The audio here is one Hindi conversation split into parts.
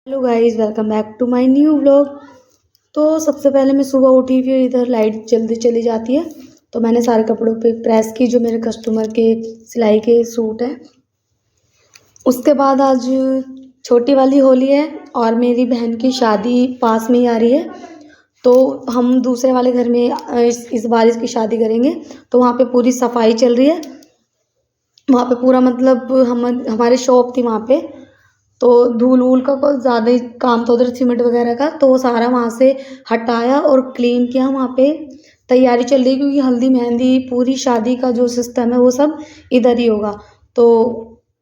Hello guys, welcome back to my new vlog. तो सबसे पहले मैं सुबह उठी, फिर इधर लाइट जल्दी चली जाती है तो मैंने सारे कपड़ों पे प्रेस की जो मेरे कस्टमर के सिलाई के सूट हैं। उसके बाद आज छोटी वाली होली है और मेरी बहन की शादी पास में ही आ रही है, तो हम दूसरे वाले घर में इस बार इसकी शादी करेंगे। तो वहाँ पे पूरी सफाई चल रही है। वहाँ पे पूरा मतलब हमारी शॉप थी वहाँ पे, तो धूल वूल का कुछ ज़्यादा ही काम था उधर, सीमेंट वगैरह का, तो वो सारा वहाँ से हटाया और क्लीन किया। वहाँ पे तैयारी चल रही है क्योंकि हल्दी मेहंदी पूरी शादी का जो सिस्टम है वो सब इधर ही होगा। तो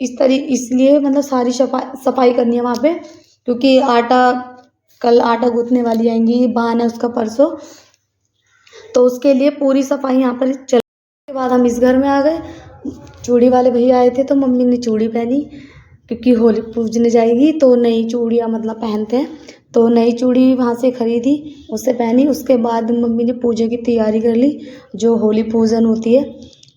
इसलिए मतलब सारी सफाई करनी है वहाँ पे, क्योंकि कल आटा गूँथने वाली आएंगी, बहन है उसका परसों, तो उसके लिए पूरी सफाई यहाँ पर चल। के बाद हम इस घर में आ गए। चूड़ी वाले भैया आए थे तो मम्मी ने चूड़ी पहनी, क्योंकि होली पूजने जाएगी तो नई चूड़ियाँ मतलब पहनते हैं, तो नई चूड़ी वहाँ से ख़रीदी, उससे पहनी। उसके बाद मम्मी ने पूजा की तैयारी कर ली, जो होली पूजन होती है।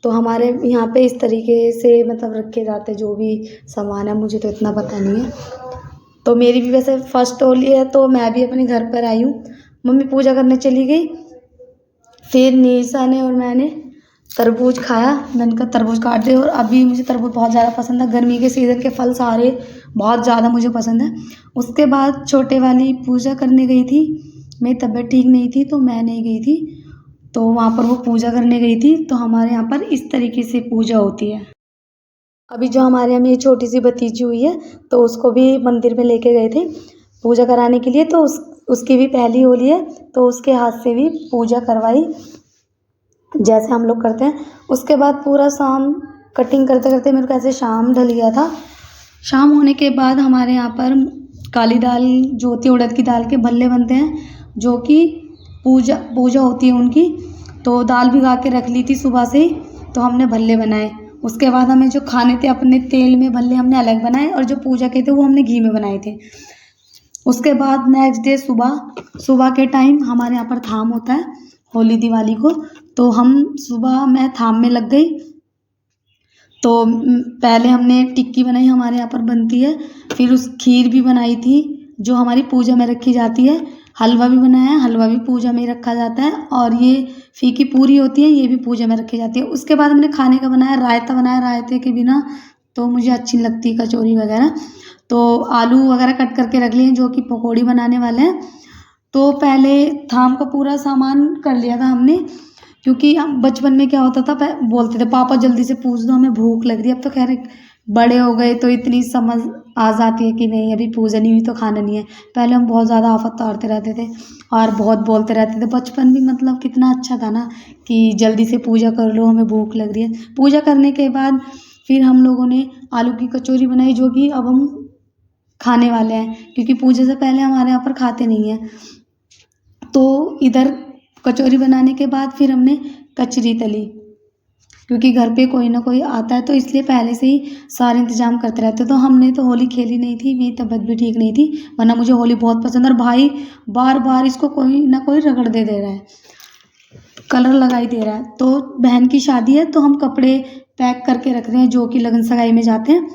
तो हमारे यहाँ पे इस तरीके से मतलब रखे जाते हैं जो भी सामान है, मुझे तो इतना पता नहीं है। तो मेरी भी वैसे फर्स्ट होली है तो मैं भी अपने घर पर आई हूँ। मम्मी पूजा करने चली गई, फिर निशा ने और मैंने तरबूज खाया। मैंने कहा तरबूज काट दे, और अभी मुझे तरबूज बहुत ज़्यादा पसंद है। गर्मी के सीज़न के फल सारे बहुत ज़्यादा मुझे पसंद है। उसके बाद छोटे वाली पूजा करने गई थी, मेरी तबीयत ठीक नहीं थी तो मैं नहीं गई थी, तो वहाँ पर वो पूजा करने गई थी। तो हमारे यहाँ पर इस तरीके से पूजा होती है। अभी जो हमारे यहाँ मेरी छोटी सी भतीजी हुई है तो उसको भी मंदिर में लेके गए थे पूजा कराने के लिए, तो उसकी भी पहली होली है तो उसके हाथ से भी पूजा करवाई जैसे हम लोग करते हैं। उसके बाद पूरा शाम कटिंग करते करते मेरे को ऐसे शाम ढल गया था। शाम होने के बाद हमारे यहाँ पर काली दाल जो होती है, उड़द की दाल के भल्ले बनते हैं, जो कि पूजा होती है उनकी। तो दाल भिगा के रख ली थी सुबह से ही, तो हमने भल्ले बनाए। उसके बाद हमें जो खाने थे अपने तेल में भल्ले हमने अलग बनाए, और जो पूजा के थे वो हमने घी में बनाए थे। उसके बाद नेक्स्ट डे सुबह के टाइम हमारे यहाँ पर थाम होता है होली दिवाली को, तो हम सुबह मैं थाम में लग गई। तो पहले हमने टिक्की बनाई, हमारे यहाँ पर बनती है, फिर उस खीर भी बनाई थी जो हमारी पूजा में रखी जाती है। हलवा भी बनाया, हलवा भी पूजा में ही रखा जाता है, और ये फीकी पूरी होती है, ये भी पूजा में रखी जाती है। उसके बाद हमने खाने का बनाया, रायता बनाया। रायते के बिना तो मुझे अच्छी नहीं लगती कचौरी वगैरह, तो आलू वगैरह कट करके रख लिए जो कि पकौड़ी बनाने वाले हैं। तो पहले थाम का पूरा सामान कर लिया था हमने, क्योंकि बचपन में क्या होता था, बोलते थे पापा जल्दी से पूछ दो हमें भूख लग रही है। अब तो खैर बड़े हो गए तो इतनी समझ आ जाती है कि नहीं अभी पूजा नहीं हुई तो खाना नहीं है। पहले हम बहुत ज़्यादा आफत तारते रहते थे और बहुत बोलते रहते थे। बचपन भी मतलब कितना अच्छा था ना, कि जल्दी से पूजा कर लो हमें भूख लग रही है। पूजा करने के बाद फिर हम लोगों ने आलू की कचौरी बनाई, जो कि अब हम खाने वाले हैं, क्योंकि पूजा से पहले हमारे यहाँ पर खाते नहीं हैं। तो इधर कचौरी बनाने के बाद फिर हमने कचरी तली, क्योंकि घर पे कोई ना कोई आता है तो इसलिए पहले से ही सारे इंतजाम करते रहते। तो हमने तो होली खेली नहीं थी, मेरी तबीयत भी ठीक नहीं थी, वरना मुझे होली बहुत पसंद है। और भाई बार बार इसको कोई ना कोई रगड़ दे रहा है, कलर लगाई दे रहा है। तो बहन की शादी है तो हम कपड़े पैक करके रख रहे हैं जो कि लगन सगाई में जाते हैं,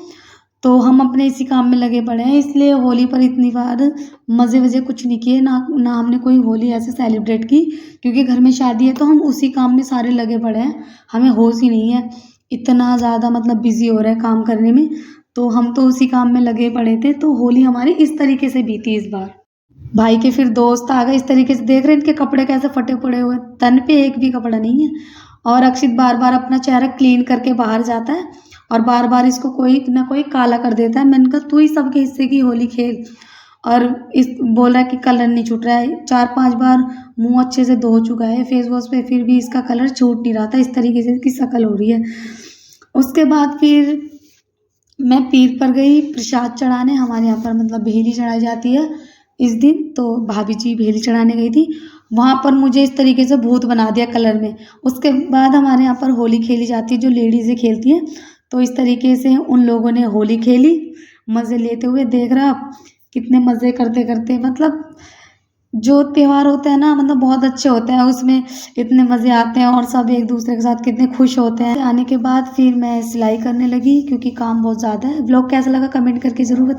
तो हम अपने इसी काम में लगे पड़े हैं। इसलिए होली पर इतनी बार मज़े वज़े कुछ नहीं किए, ना हमने कोई होली ऐसे सेलिब्रेट की, क्योंकि घर में शादी है तो हम उसी काम में सारे लगे पड़े हैं। हमें होश ही नहीं है, इतना ज़्यादा मतलब बिजी हो रहा है काम करने में, तो हम तो उसी काम में लगे पड़े थे। तो होली हमारी इस तरीके से बीती इस बार। भाई के फिर दोस्त आ गए, इस तरीके से देख रहे हैं इनके कपड़े कैसे फटे पड़े हुए, तन पे एक भी कपड़ा नहीं है। और अक्षित बार बार अपना चेहरा क्लीन करके बाहर जाता है और बार बार इसको कोई ना कोई काला कर देता है। मैंने कहा तू ही सबके हिस्से की होली खेल, और इस बोल रहा है कि कलर नहीं छूट रहा है। 4-5 बार मुंह अच्छे से धो चुका है फेस वॉश पे, फिर भी इसका कलर छूट नहीं रहा था। इस तरीके से इसकी शक्ल हो रही है। उसके बाद फिर मैं पीर पर गई प्रसाद चढ़ाने। हमारे यहाँ पर मतलब भेली चढ़ाई जाती है इस दिन, तो भाभी जी भेली चढ़ाने गई थी। वहाँ पर मुझे इस तरीके से भूत बना दिया कलर में। उसके बाद हमारे यहाँ पर होली खेली जाती है जो लेडीज़ें खेलती हैं, तो इस तरीके से उन लोगों ने होली खेली मज़े लेते हुए। देख रहे आप कितने मज़े करते करते, मतलब जो त्यौहार होते हैं ना मतलब बहुत अच्छे होते हैं, उसमें इतने मज़े आते हैं और सब एक दूसरे के साथ कितने खुश होते हैं। आने के बाद फिर मैं सिलाई करने लगी क्योंकि काम बहुत ज़्यादा है। व्लॉग कैसा लगा कमेंट करके ज़रूर बताएं।